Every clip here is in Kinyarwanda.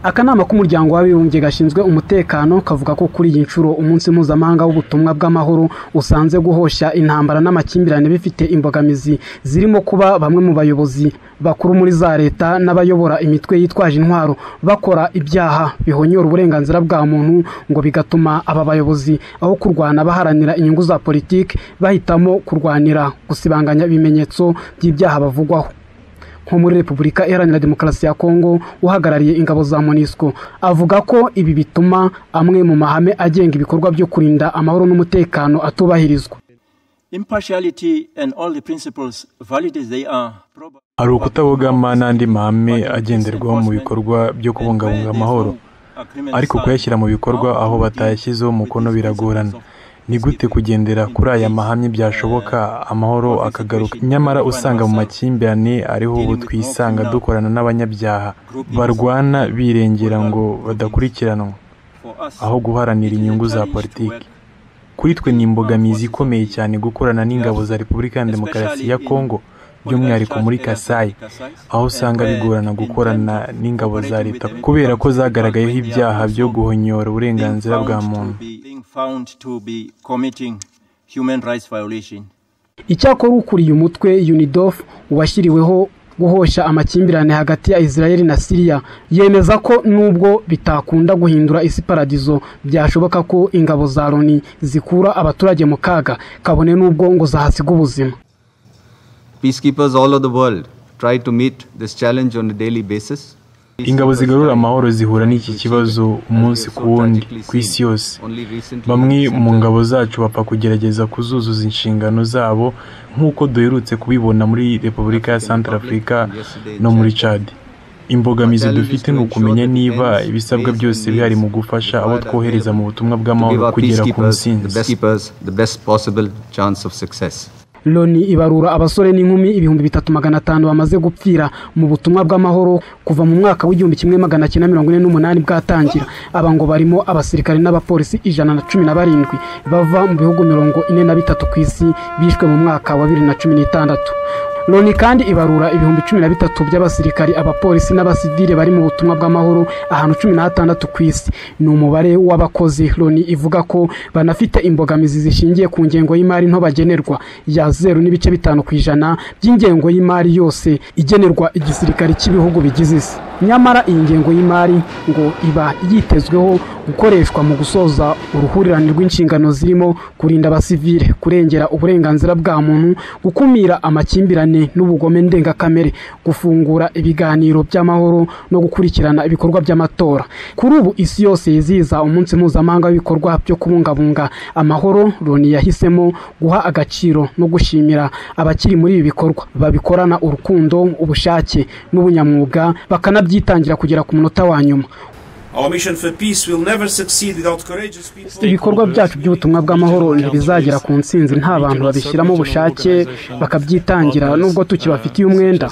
Akanama k'umuryango w'abibumbye gashinzwe umutekano kavuga ko kuri iyi nshuro umunsi mpuzamahanga w'ubutumwa bw'amahoro usanze guhosha intambara n'amakimbirane bifite imbogamizi zirimo kuba bamwe mu bayobozi bakuru muri za leta n'abayobora imitwe yitwaje intwaro bakora ibyaha bihonyora uburenganzira bwa muntu ngo bigatuma aba bayobozi aho kurwana baharanira inyungu za politiki bahitamo kurwanira gusibanganya ibimenyetso by'ibyaha bavugwaho. Nko muri Repubulika Iharanira Demokarasi ya Kongo uhagarariye ingabo za MONUSCO avuga ko ibi bituma amwe mu mahame agenga ibikorwa byo kurinda amahoro n'umutekano atubahirizwa. Hari ukutabogama n'andi mahame agenderwaho mu bikorwa byo kubungabunga amahoro, ariko kuyashyira mu bikorwa aho batayashyizeho umukono biragorana. Ni gute kugendera kuri aya mahamye byashoboka amahoro akagaruka? Nyamara usanga mu makimbirane ariho ubu twisanga dukorana n'abanyabyaha barwana birengera ngo badakurikiranwa aho guharanira inyungu za politiki. Kuri twe ni imbogamizi ikomeye cyane gukorana n'ingabo za Repubulika ya Demokarasi ya Kongo, by'umwihariko muri Kasai, aho usanga bigorana gukorana n'ingabo za leta kubera ko zagaragayeho ibyaha byo guhonyora uburenganzira bwa muntu. Icyakora ukuriye umutwe UNIDOF washyiriweho guhosha amakimbirane hagati ya Israel na Syria yemeza ko nubwo bitakunda guhindura isi paradizo byashoboka ko ingabo za Loni zikura abaturage mu kaga kabone nubwo ngo zahasiga ubuzima. Peacekeepers all over the world try to meet this challenge on a daily basis. Ingabo zigarura amahoro zihura n'iki kibazo umunsi ku wundi ku isi yose. Bamwe mu ngabo zacu bapfa kugerageza kuzuzuza inshingano zabo nk'uko duherutse kubibona muri Repubulika ya Centrafrica no muri Chad. Imbogamizi dufite ni ukumenya niba ibisabwa byose bihari mu gufasha abo twohereza mu butumwa bw'amahoro kugera ku ntsinzi. Loni ibarura abasore n'inkumi 3500 bamaze gupfira mu butumwa bw'amahoro kuva mu mwaka w'1948 bwatangira. Abango barimo abasirikare n'abapolisi 117 bava mu bihugu 43 ku isi bishwe mu mwaka wa 2016. Loni kandi ibarura 13,000 by'abasirikari, abapolisi n'abasivile bari mu butumwa bw'amahoro ahantu 16 ku isi. Ni umubare w'abakozi Loni ivuga ko banafite imbogamizi zishingiye ku ngengo y'imari nto bagenerwa ya 0.5% by'ingengo y'imari yose igenerwa igisirikari cy'ibihugu bigize isi. Nyamara iyi ngengo y'imari ngo iba yitezweho gukoreshwa mu gusoza uruhurirane rw'inshingano zirimo kurinda abasivile, kurengera uburenganzira bwa muntu, gukumira amakimbirane n'ubugome ndengakamere, gufungura ibiganiro by'amahoro no gukurikirana ibikorwa by'amatora. Kuri ubu isi yose yizihiza umunsi mpuzamahanga w'ibikorwa byo kubungabunga amahoro. Loni yahisemo guha agaciro no gushimira abakiri muri ibi bikorwa babikorana urukundo, ubushake n'ubunyamwuga bakanabyitangira kugera ku munota wa nyuma. Ibikorwa byacu by'ubutumwa bw'amahoro ntibizagera ku ntsinzi nta bantu babishyiramo ubushake bakabyitangira nubwo tukibafitiye umwenda.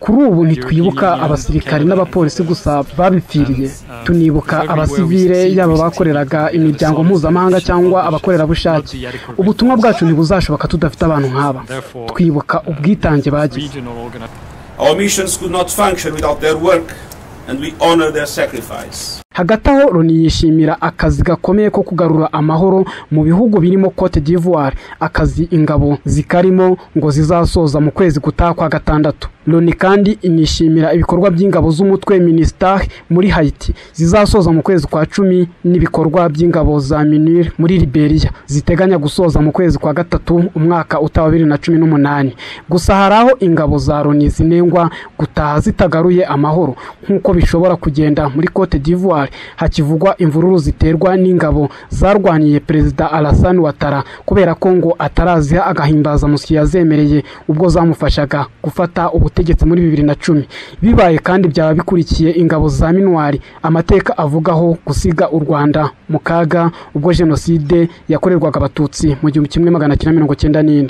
Kuri ubu ntitwibuka abasirikari n'abapolisi gusa babipfiriye, tunibuka abasivile yaba bakoreraga imiryango mpuzamahanga cyangwa abakorerabushake. Ubutumwa bwacu ntibuzashoboka tudafite abantu nk'aba. Twibuka ubwitange bagize. Our missions could not function without their work, and we honor their sacrifice. Hagati aho Loni yishimira akazi gakomeye ko kugarura amahoro mu bihugu birimo Cote d'Ivoire, akazi ingabo zikarimo ngo zizasoza mu kwezi gutaha kwa gatandatu. Loni kandi inishimira ibikorwa by'ingabo z'umutwe MINUSTAH muri Haiti zizasoza mu kwezi kwa 10 n'ibikorwa by'ingabo za MINUR muri Liberia ziteganya gusoza mu kwezi kwa gatatu umwaka utaha 2018. Gusa haraho ingabo za Loni zinengwa gutaha zitagaruye amahoro nk'uko bishobora kugenda muri Cote d'Ivoire, hakivugwa imvururu ziterwa n'ingabo zarwaniye Perezida Alassane Ouattara kubera ko ngo ataraziha agahimbaza musyi yazemereye ubwo zamufashaga gufata ubutegetsi muri 2010. Bibaye kandi byaba bikurikiye ingabo za MINUAR amateka avugaho gusiga u Rwanda mu kaga ubwo jenoside yakorerwaga abatutsi mu 1994.